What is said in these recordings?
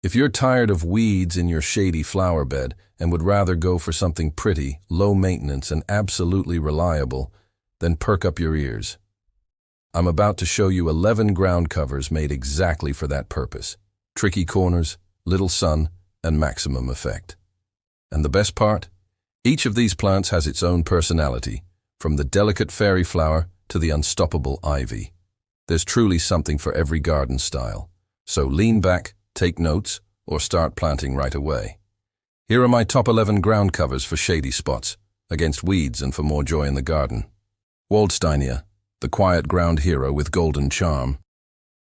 If you're tired of weeds in your shady flower bed and would rather go for something pretty, low maintenance, and absolutely reliable, then perk up your ears. I'm about to show you 11 ground covers made exactly for that purpose. Tricky corners, little sun, and maximum effect. And the best part? Each of these plants has its own personality, from the delicate fairy flower to the unstoppable ivy. There's truly something for every garden style. So lean back, take notes, or start planting right away. Here are my top 11 ground covers for shady spots, against weeds and for more joy in the garden. Waldsteinia, the quiet ground hero with golden charm.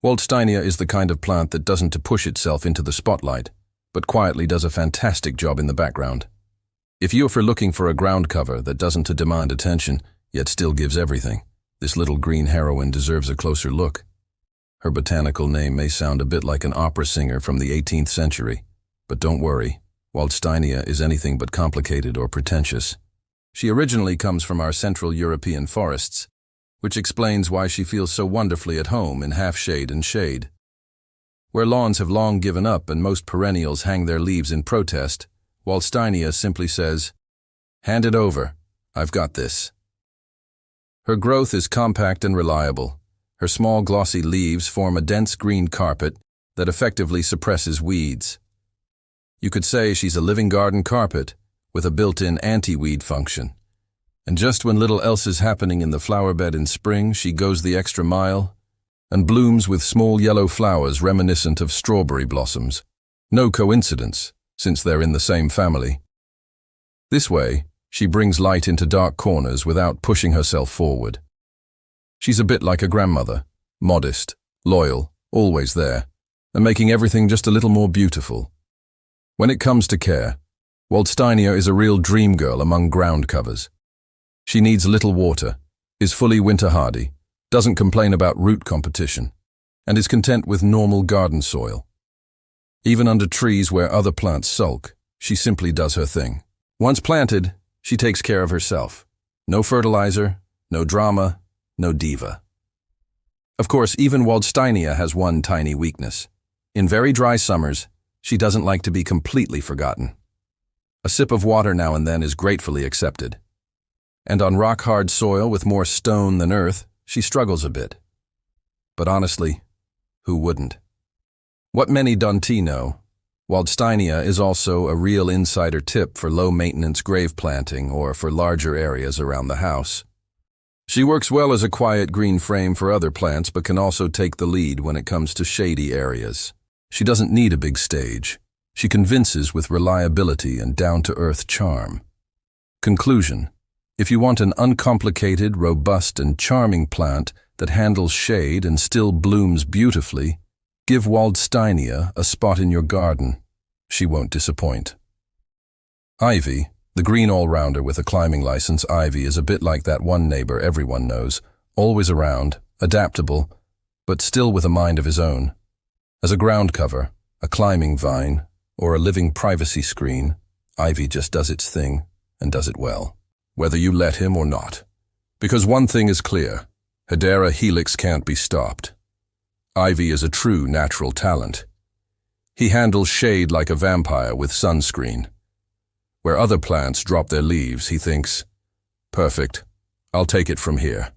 Waldsteinia is the kind of plant that doesn't push itself into the spotlight, but quietly does a fantastic job in the background. If you're looking for a ground cover that doesn't demand attention, yet still gives everything, this little green heroine deserves a closer look. Her botanical name may sound a bit like an opera singer from the 18th century, but don't worry, Waldsteinia is anything but complicated or pretentious. She originally comes from our Central European forests, which explains why she feels so wonderfully at home in half-shade and shade. Where lawns have long given up and most perennials hang their leaves in protest, Waldsteinia simply says, "Hand it over, I've got this." Her growth is compact and reliable. Her small glossy leaves form a dense green carpet that effectively suppresses weeds. You could say she's a living garden carpet with a built-in anti-weed function. And just when little else is happening in the flower bed in spring, she goes the extra mile and blooms with small yellow flowers reminiscent of strawberry blossoms. No coincidence, since they're in the same family. This way, she brings light into dark corners without pushing herself forward. She's a bit like a grandmother, modest, loyal, always there, and making everything just a little more beautiful. When it comes to care, Waldsteinia is a real dream girl among ground covers. She needs little water, is fully winter hardy, doesn't complain about root competition, and is content with normal garden soil. Even under trees where other plants sulk, she simply does her thing. Once planted, she takes care of herself. No fertilizer, no drama, no diva. Of course, even Waldsteinia has one tiny weakness. In very dry summers, she doesn't like to be completely forgotten. A sip of water now and then is gratefully accepted. And on rock-hard soil with more stone than earth, she struggles a bit. But honestly, who wouldn't? What many don't know, Waldsteinia is also a real insider tip for low-maintenance grave planting or for larger areas around the house. She works well as a quiet green frame for other plants but can also take the lead when it comes to shady areas. She doesn't need a big stage. She convinces with reliability and down-to-earth charm. Conclusion: if you want an uncomplicated, robust, and charming plant that handles shade and still blooms beautifully, give Waldsteinia a spot in your garden. She won't disappoint. Ivy, the green all-rounder with a climbing license. Ivy is a bit like that one neighbor everyone knows, always around, adaptable, but still with a mind of his own. As a ground cover, a climbing vine, or a living privacy screen, Ivy just does its thing, and does it well, whether you let him or not. Because one thing is clear, Hedera helix can't be stopped. Ivy is a true natural talent. He handles shade like a vampire with sunscreen. Where other plants drop their leaves, he thinks, "Perfect, I'll take it from here."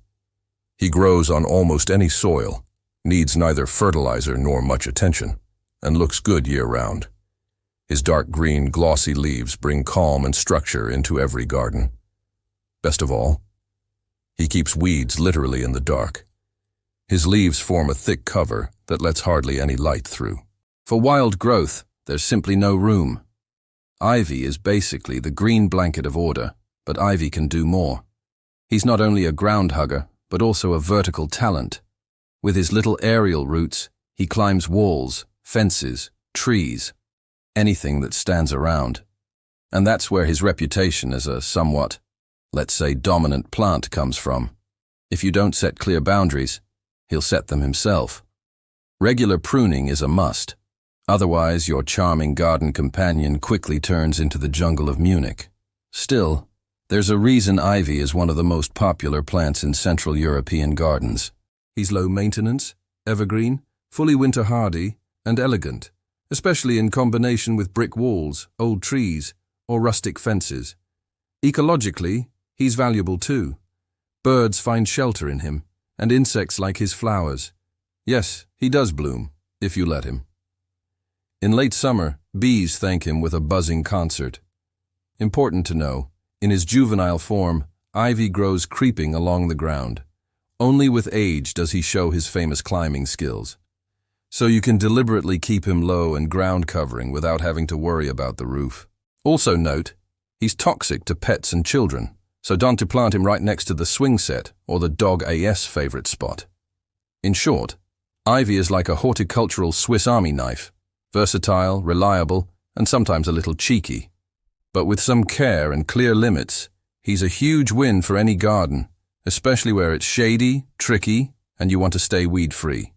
He grows on almost any soil, needs neither fertilizer nor much attention, and looks good year-round. His dark green, glossy leaves bring calm and structure into every garden. Best of all, he keeps weeds literally in the dark. His leaves form a thick cover that lets hardly any light through. For wild growth, there's simply no room. Ivy is basically the green blanket of order, but Ivy can do more. He's not only a ground hugger, but also a vertical talent. With his little aerial roots, he climbs walls, fences, trees, anything that stands around. And that's where his reputation as a somewhat, let's say, dominant plant comes from. If you don't set clear boundaries, he'll set them himself. Regular pruning is a must. Otherwise, your charming garden companion quickly turns into the jungle of Munich. Still, there's a reason ivy is one of the most popular plants in Central European gardens. He's low maintenance, evergreen, fully winter hardy, and elegant, especially in combination with brick walls, old trees, or rustic fences. Ecologically, he's valuable too. Birds find shelter in him, and insects like his flowers. Yes, he does bloom, if you let him. In late summer, bees thank him with a buzzing concert. Important to know, in his juvenile form, ivy grows creeping along the ground. Only with age does he show his famous climbing skills. So you can deliberately keep him low and ground covering without having to worry about the roof. Also note, he's toxic to pets and children, so don't plant him right next to the swing set or the dog AS favorite spot. In short, ivy is like a horticultural Swiss Army knife, versatile, reliable, and sometimes a little cheeky. But with some care and clear limits, he's a huge win for any garden, especially where it's shady, tricky, and you want to stay weed-free.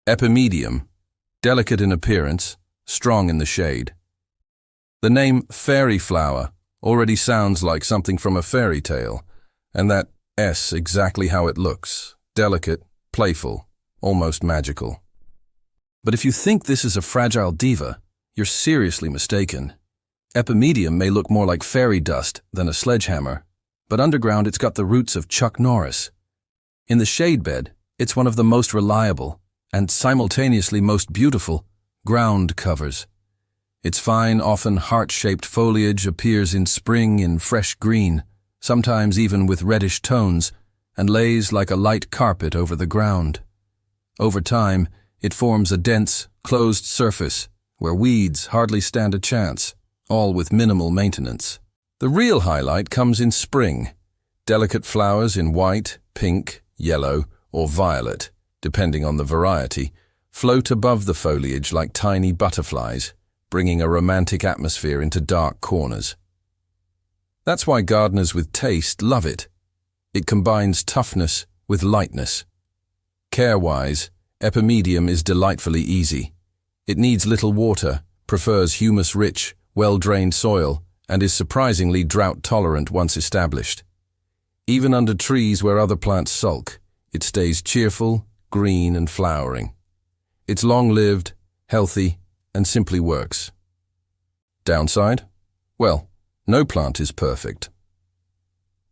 Epimedium, delicate in appearance, strong in the shade. The name fairy flower already sounds like something from a fairy tale, and that S exactly how it looks, delicate, playful, almost magical. But if you think this is a fragile diva, you're seriously mistaken. Epimedium may look more like fairy dust than a sledgehammer, but underground it's got the roots of Chuck Norris. In the shade bed, it's one of the most reliable and simultaneously most beautiful ground covers. Its fine, often heart-shaped foliage appears in spring in fresh green, sometimes even with reddish tones, and lays like a light carpet over the ground. Over time, it forms a dense, closed surface where weeds hardly stand a chance, all with minimal maintenance. The real highlight comes in spring. Delicate flowers in white, pink, yellow, or violet, depending on the variety, float above the foliage like tiny butterflies, bringing a romantic atmosphere into dark corners. That's why gardeners with taste love it. It combines toughness with lightness. Care-wise, Epimedium is delightfully easy. It needs little water, prefers humus-rich, well-drained soil, and is surprisingly drought-tolerant once established. Even under trees where other plants sulk, it stays cheerful, green, and flowering. It's long-lived, healthy, and simply works. Downside? Well, no plant is perfect.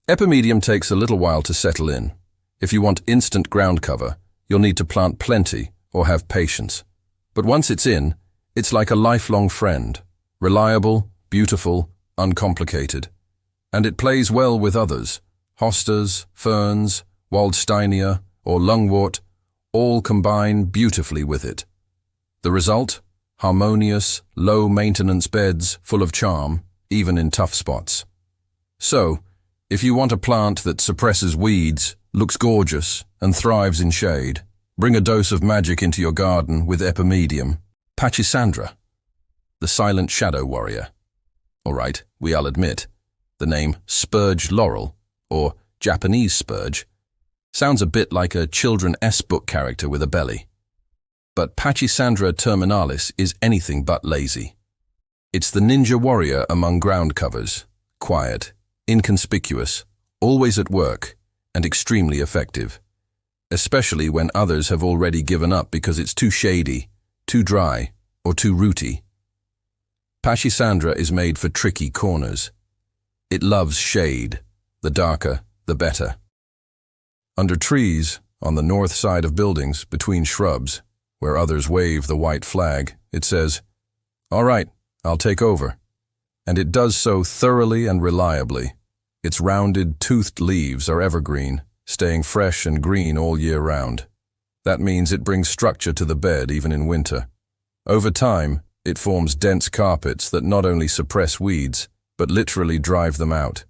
Epimedium takes a little while to settle in. If you want instant ground cover, you'll need to plant plenty or have patience. But once it's in, it's like a lifelong friend, reliable, beautiful, uncomplicated. And it plays well with others. Hostas, ferns, waldsteinia, or lungwort all combine beautifully with it. The result? Harmonious, low-maintenance beds full of charm, even in tough spots. So, if you want a plant that suppresses weeds, looks gorgeous, and thrives in shade, bring a dose of magic into your garden with Epimedium. Pachysandra, the silent shadow warrior. Alright, I'll admit, the name spurge laurel, or Japanese spurge, sounds a bit like a children's book character with a belly. But Pachysandra terminalis is anything but lazy. It's the ninja warrior among ground covers, quiet, inconspicuous, always at work, and extremely effective, especially when others have already given up because it's too shady, too dry, or too rooty. Pachysandra is made for tricky corners. It loves shade, the darker, the better. Under trees, on the north side of buildings, between shrubs, where others wave the white flag, it says, "All right, I'll take over." And it does so thoroughly and reliably. Its rounded, toothed leaves are evergreen, staying fresh and green all year round. That means it brings structure to the bed even in winter. Over time, it forms dense carpets that not only suppress weeds, but literally drive them out.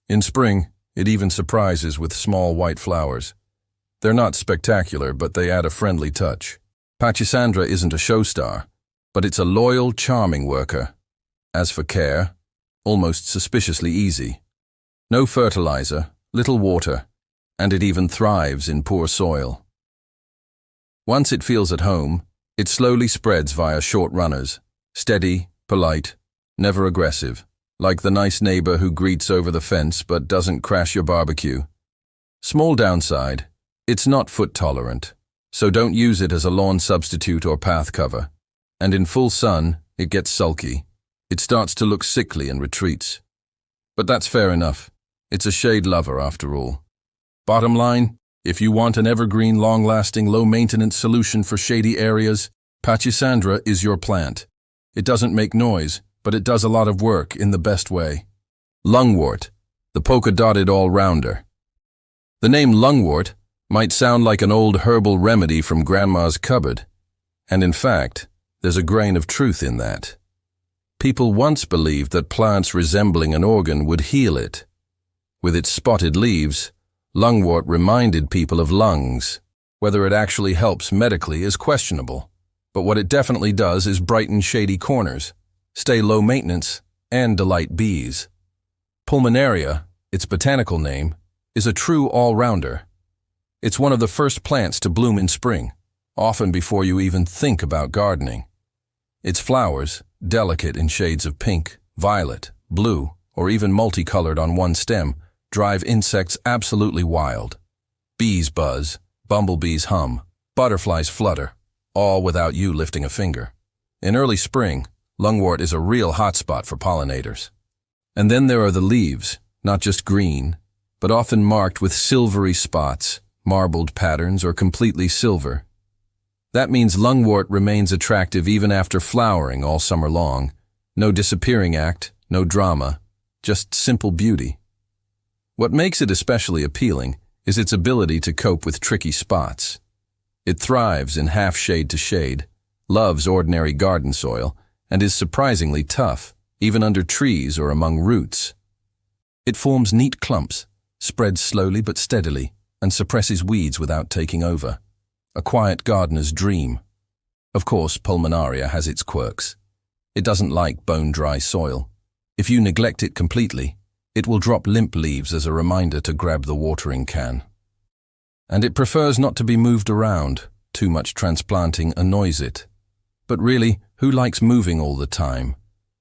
In spring, it even surprises with small white flowers. They're not spectacular, but they add a friendly touch. Pachysandra isn't a show star, but it's a loyal, charming worker. As for care, almost suspiciously easy. No fertilizer, little water, and it even thrives in poor soil. Once it feels at home, it slowly spreads via short runners, steady, polite, never aggressive, like the nice neighbor who greets over the fence but doesn't crash your barbecue. Small downside, it's not foot tolerant, so don't use it as a lawn substitute or path cover. And in full sun, it gets sulky. It starts to look sickly and retreats. But that's fair enough. It's a shade lover after all. Bottom line, if you want an evergreen, long-lasting, low-maintenance solution for shady areas, Pachysandra is your plant. It doesn't make noise, but it does a lot of work in the best way. Lungwort, the polka-dotted all-rounder. The name lungwort might sound like an old herbal remedy from Grandma's cupboard, and in fact, there's a grain of truth in that. People once believed that plants resembling an organ would heal it. With its spotted leaves, lungwort reminded people of lungs. Whether it actually helps medically is questionable, but what it definitely does is brighten shady corners, stay low maintenance, and delight bees. Pulmonaria, its botanical name, is a true all-rounder. It's one of the first plants to bloom in spring, often before you even think about gardening. Its flowers, delicate in shades of pink, violet, blue, or even multicolored on one stem, drive insects absolutely wild. Bees buzz, bumblebees hum, butterflies flutter, all without you lifting a finger. In early spring, lungwort is a real hotspot for pollinators. And then there are the leaves, not just green, but often marked with silvery spots, marbled patterns, or completely silver. That means lungwort remains attractive even after flowering all summer long. No disappearing act, no drama, just simple beauty. What makes it especially appealing is its ability to cope with tricky spots. It thrives in half shade to shade, loves ordinary garden soil, and is surprisingly tough, even under trees or among roots. It forms neat clumps, spreads slowly but steadily, and suppresses weeds without taking over. A quiet gardener's dream. Of course, pulmonaria has its quirks. It doesn't like bone-dry soil. If you neglect it completely, it will drop limp leaves as a reminder to grab the watering can. And it prefers not to be moved around. Too much transplanting annoys it. But really, who likes moving all the time?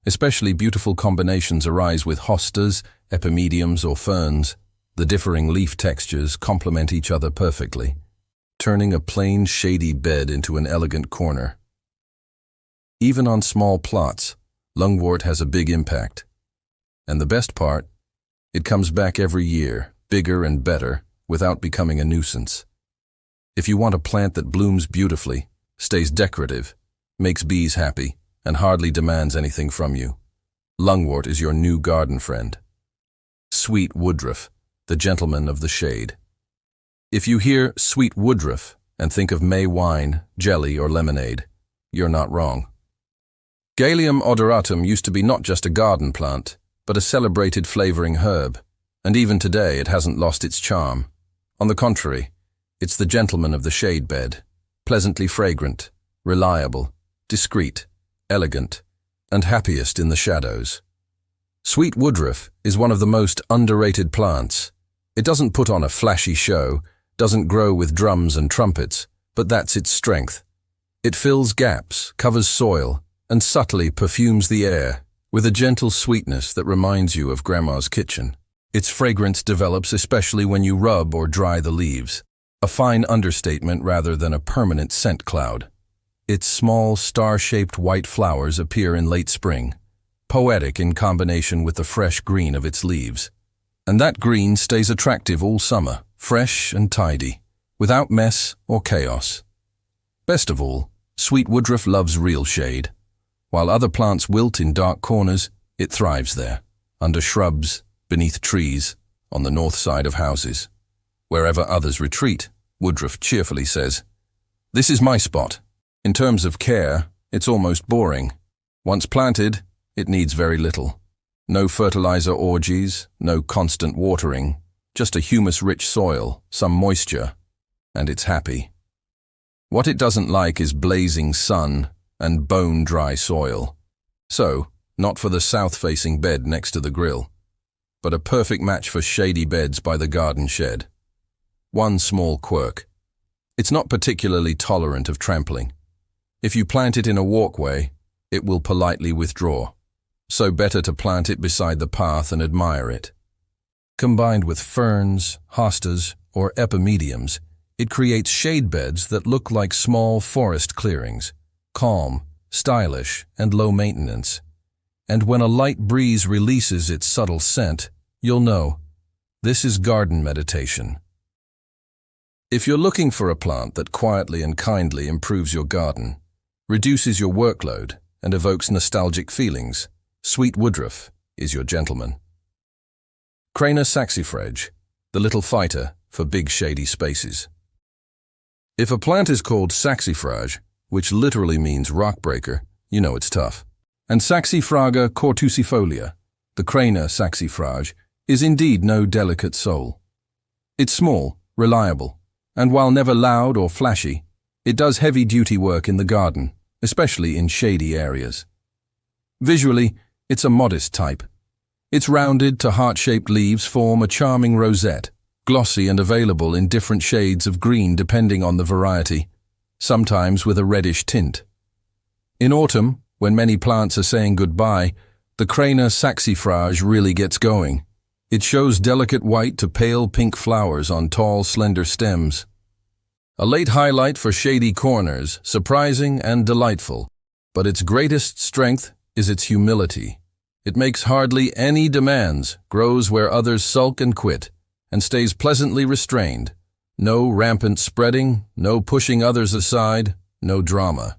Especially beautiful combinations arise with hostas, epimediums, or ferns. The differing leaf textures complement each other perfectly, turning a plain, shady bed into an elegant corner. Even on small plots, lungwort has a big impact. And the best part, it comes back every year, bigger and better, without becoming a nuisance. If you want a plant that blooms beautifully, stays decorative, makes bees happy, and hardly demands anything from you, lungwort is your new garden friend. Sweet woodruff, the gentleman of the shade. If you hear sweet woodruff and think of May wine, jelly, or lemonade, you're not wrong. Galium odoratum used to be not just a garden plant, but a celebrated flavoring herb, and even today it hasn't lost its charm. On the contrary, it's the gentleman of the shade bed, pleasantly fragrant, reliable, discreet, elegant, and happiest in the shadows. Sweet woodruff is one of the most underrated plants. It doesn't put on a flashy show, doesn't grow with drums and trumpets, but that's its strength. It fills gaps, covers soil, and subtly perfumes the air with a gentle sweetness that reminds you of Grandma's kitchen. Its fragrance develops especially when you rub or dry the leaves, a fine understatement rather than a permanent scent cloud. Its small, star-shaped white flowers appear in late spring, poetic in combination with the fresh green of its leaves. And that green stays attractive all summer, fresh and tidy, without mess or chaos. Best of all, sweet woodruff loves real shade. While other plants wilt in dark corners, it thrives there, under shrubs, beneath trees, on the north side of houses. Wherever others retreat, woodruff cheerfully says, "This is my spot." In terms of care, it's almost boring. Once planted, it needs very little. No fertilizer orgies, no constant watering, just a humus-rich soil, some moisture, and it's happy. What it doesn't like is blazing sun and bone-dry soil. So, not for the south-facing bed next to the grill, but a perfect match for shady beds by the garden shed. One small quirk. It's not particularly tolerant of trampling. If you plant it in a walkway, it will politely withdraw. So better to plant it beside the path and admire it. Combined with ferns, hostas, or epimediums, it creates shade beds that look like small forest clearings, calm, stylish, and low maintenance. And when a light breeze releases its subtle scent, you'll know this is garden meditation. If you're looking for a plant that quietly and kindly improves your garden, reduces your workload, and evokes nostalgic feelings, sweet woodruff is your gentleman. Crana saxifrage, the little fighter for big shady spaces. If a plant is called saxifrage, which literally means rock breaker, you know it's tough. And Saxifraga cortusifolia, the Crana saxifrage, is indeed no delicate soul. It's small, reliable, and while never loud or flashy, it does heavy-duty work in the garden, especially in shady areas. Visually, it's a modest type. Its rounded to heart-shaped leaves form a charming rosette, glossy and available in different shades of green depending on the variety, sometimes with a reddish tint. In autumn, when many plants are saying goodbye, the Crana saxifrage really gets going. It shows delicate white to pale pink flowers on tall, slender stems. A late highlight for shady corners, surprising and delightful, but its greatest strength is its humility. It makes hardly any demands, grows where others sulk and quit, and stays pleasantly restrained. No rampant spreading, no pushing others aside, no drama.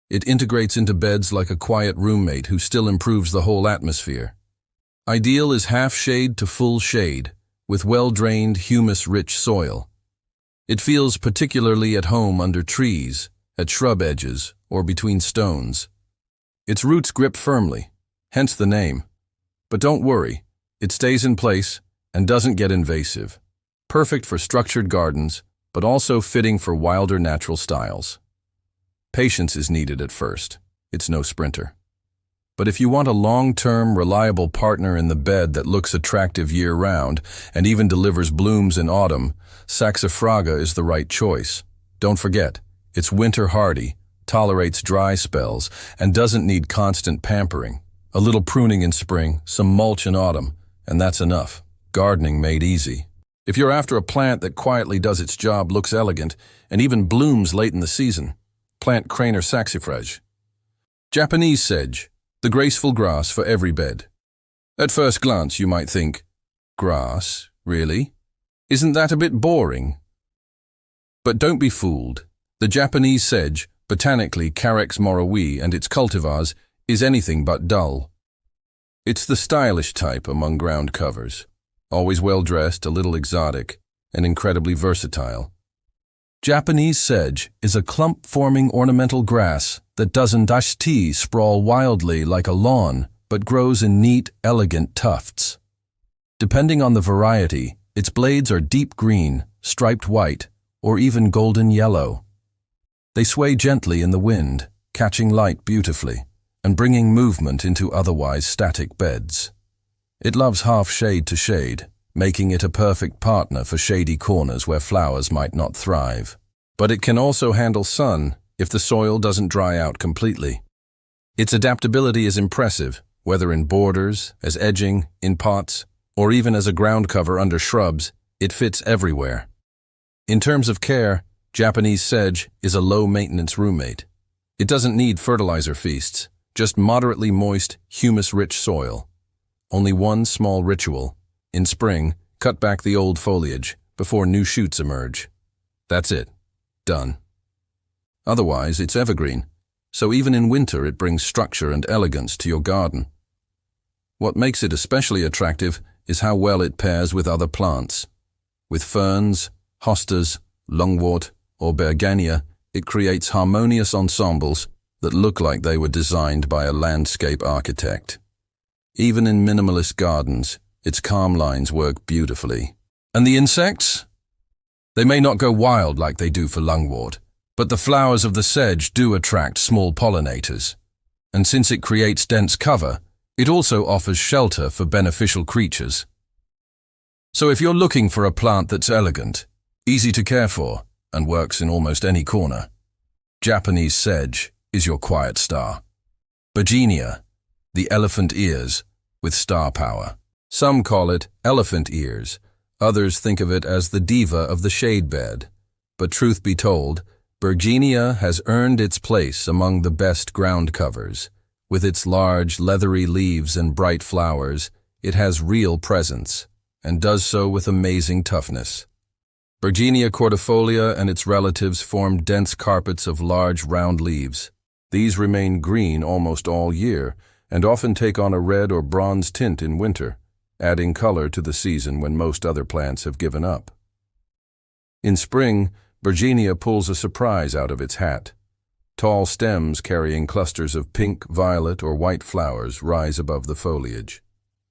It integrates into beds like a quiet roommate who still improves the whole atmosphere. Ideal is half shade to full shade, with well-drained, humus-rich soil. It feels particularly at home under trees, at shrub edges, or between stones. Its roots grip firmly, hence the name. But don't worry, it stays in place and doesn't get invasive. Perfect for structured gardens, but also fitting for wilder natural styles. Patience is needed at first. It's no sprinter. But if you want a long-term, reliable partner in the bed that looks attractive year-round and even delivers blooms in autumn, Saxifraga is the right choice. Don't forget, it's winter-hardy, tolerates dry spells, and doesn't need constant pampering. A little pruning in spring, some mulch in autumn, and that's enough. Gardening made easy. If you're after a plant that quietly does its job, looks elegant, and even blooms late in the season, plant Crana saxifrage. Japanese sedge, the graceful grass for every bed. At first glance you might think, grass, really? Isn't that a bit boring? But don't be fooled. The Japanese sedge, botanically Carex morowi, and its cultivars, is anything but dull. It's the stylish type among ground covers, always well-dressed, a little exotic, and incredibly versatile. Japanese sedge is a clump-forming ornamental grass that doesn't sprawl wildly like a lawn, but grows in neat, elegant tufts. Depending on the variety, its blades are deep green, striped white, or even golden yellow. They sway gently in the wind, catching light beautifully, and bringing movement into otherwise static beds. It loves half shade to shade, making it a perfect partner for shady corners where flowers might not thrive. But it can also handle sun if the soil doesn't dry out completely. Its adaptability is impressive, whether in borders, as edging, in pots, or even as a ground cover under shrubs. It fits everywhere. In terms of care, Japanese sedge is a low-maintenance roommate. It doesn't need fertilizer feasts, just moderately moist, humus-rich soil. Only one small ritual. In spring, cut back the old foliage before new shoots emerge. That's it. Done. Otherwise, it's evergreen, so even in winter it brings structure and elegance to your garden. What makes it especially attractive is how well it pairs with other plants. With ferns, hostas, lungwort, or bergania, it creates harmonious ensembles that look like they were designed by a landscape architect. Even in minimalist gardens, its calm lines work beautifully. And the insects? They may not go wild like they do for lungwort, but the flowers of the sedge do attract small pollinators. And since it creates dense cover, it also offers shelter for beneficial creatures. So if you're looking for a plant that's elegant, easy to care for, and works in almost any corner, Japanese sedge is your quiet star. Bergenia, the elephant ears, with star power. Some call it elephant ears, others think of it as the diva of the shade bed. But truth be told, Bergenia has earned its place among the best ground covers. With its large, leathery leaves and bright flowers, it has real presence, and does so with amazing toughness. Bergenia cordifolia and its relatives form dense carpets of large, round leaves. These remain green almost all year, and often take on a red or bronze tint in winter, adding color to the season when most other plants have given up. In spring, Bergenia pulls a surprise out of its hat. Tall stems carrying clusters of pink, violet, or white flowers rise above the foliage.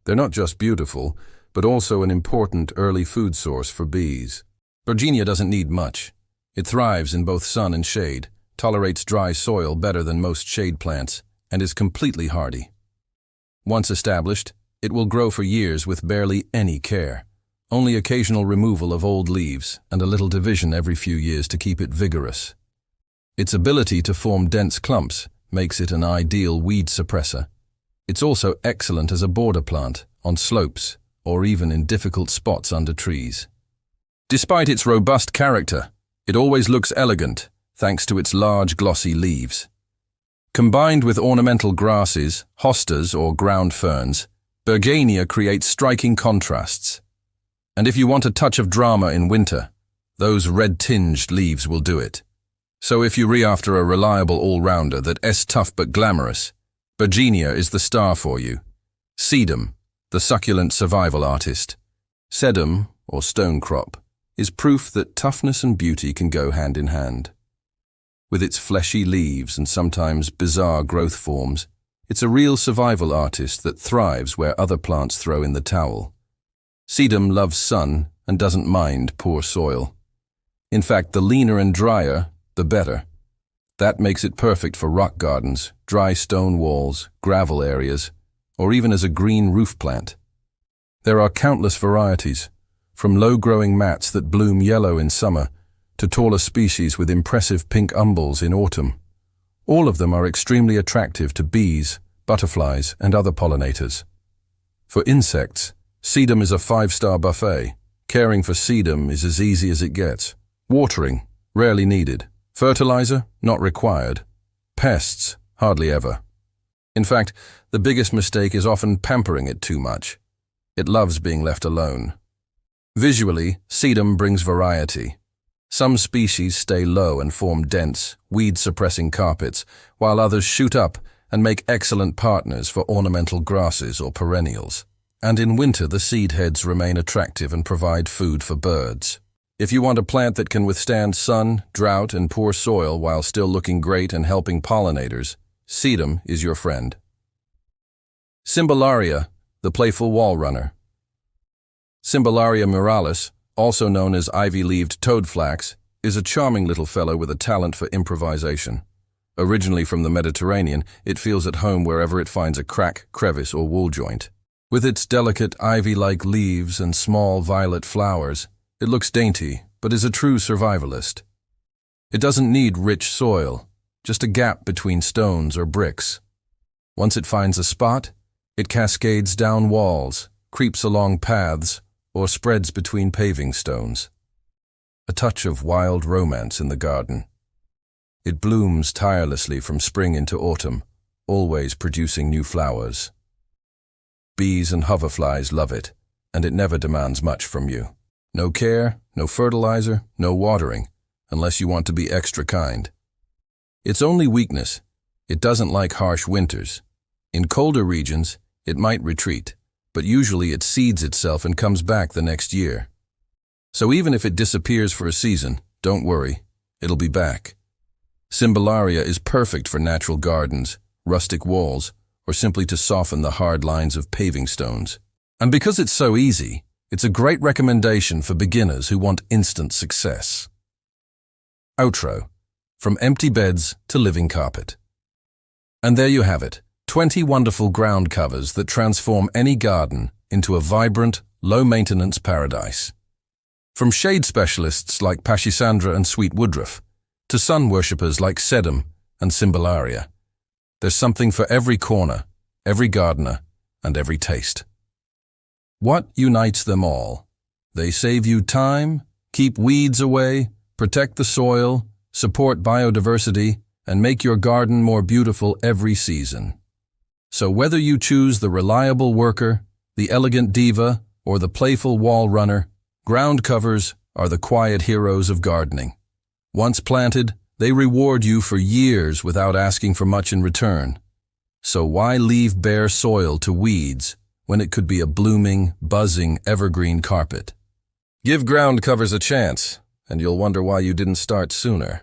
They're not just beautiful, but also an important early food source for bees. Bergenia doesn't need much. It thrives in both sun and shade, tolerates dry soil better than most shade plants, and is completely hardy. Once established, it will grow for years with barely any care. Only occasional removal of old leaves and a little division every few years to keep it vigorous. Its ability to form dense clumps makes it an ideal weed suppressor. It's also excellent as a border plant, on slopes, or even in difficult spots under trees. Despite its robust character, it always looks elegant, thanks to its large glossy leaves. Combined with ornamental grasses, hostas or ground ferns, Bergenia creates striking contrasts. And if you want a touch of drama in winter, those red-tinged leaves will do it. So if you're after a reliable all-rounder that's tough but glamorous, Bergenia is the star for you. Sedum, the succulent survival artist. Sedum, or stonecrop, is proof that toughness and beauty can go hand in hand. With its fleshy leaves and sometimes bizarre growth forms, it's a real survival artist that thrives where other plants throw in the towel. Sedum loves sun and doesn't mind poor soil. In fact, the leaner and drier, the better. That makes it perfect for rock gardens, dry stone walls, gravel areas, or even as a green roof plant. There are countless varieties, from low-growing mats that bloom yellow in summer to taller species with impressive pink umbels in autumn. All of them are extremely attractive to bees, butterflies, and other pollinators. For insects, sedum is a 5-star buffet. Caring for sedum is as easy as it gets. Watering, rarely needed. Fertilizer, not required. Pests, hardly ever. In fact, the biggest mistake is often pampering it too much. It loves being left alone. Visually, sedum brings variety. Some species stay low and form dense, weed-suppressing carpets, while others shoot up and make excellent partners for ornamental grasses or perennials. And in winter, the seed heads remain attractive and provide food for birds. If you want a plant that can withstand sun, drought, and poor soil while still looking great and helping pollinators, sedum is your friend. Cymbellaria, the playful wall runner. Cymbellaria muralis, also known as ivy-leaved toadflax, is a charming little fellow with a talent for improvisation. Originally from the Mediterranean, it feels at home wherever it finds a crack, crevice, or wool joint. With its delicate ivy-like leaves and small violet flowers, it looks dainty, but is a true survivalist. It doesn't need rich soil, just a gap between stones or bricks. Once it finds a spot, it cascades down walls, creeps along paths, or spreads between paving stones. A touch of wild romance in the garden. It blooms tirelessly from spring into autumn, always producing new flowers. Bees and hoverflies love it, and it never demands much from you. No care, no fertilizer, no watering, unless you want to be extra kind. Its only weakness, it doesn't like harsh winters. In colder regions, it might retreat, but usually it seeds itself and comes back the next year. So even if it disappears for a season, don't worry, it'll be back. Cymbellaria is perfect for natural gardens, rustic walls, or simply to soften the hard lines of paving stones. And because it's so easy, it's a great recommendation for beginners who want instant success. Outro. From empty beds to living carpet. And there you have it, 20 wonderful ground covers that transform any garden into a vibrant, low-maintenance paradise. From shade specialists like Pachysandra and sweet woodruff, to sun worshippers like sedum and cymbellaria, there's something for every corner, every gardener, and every taste. What unites them all? They save you time, keep weeds away, protect the soil, support biodiversity, and make your garden more beautiful every season. So whether you choose the reliable worker, the elegant diva, or the playful wall runner, ground covers are the quiet heroes of gardening. Once planted, they reward you for years without asking for much in return. So why leave bare soil to weeds when it could be a blooming, buzzing evergreen carpet? Give ground covers a chance, and you'll wonder why you didn't start sooner.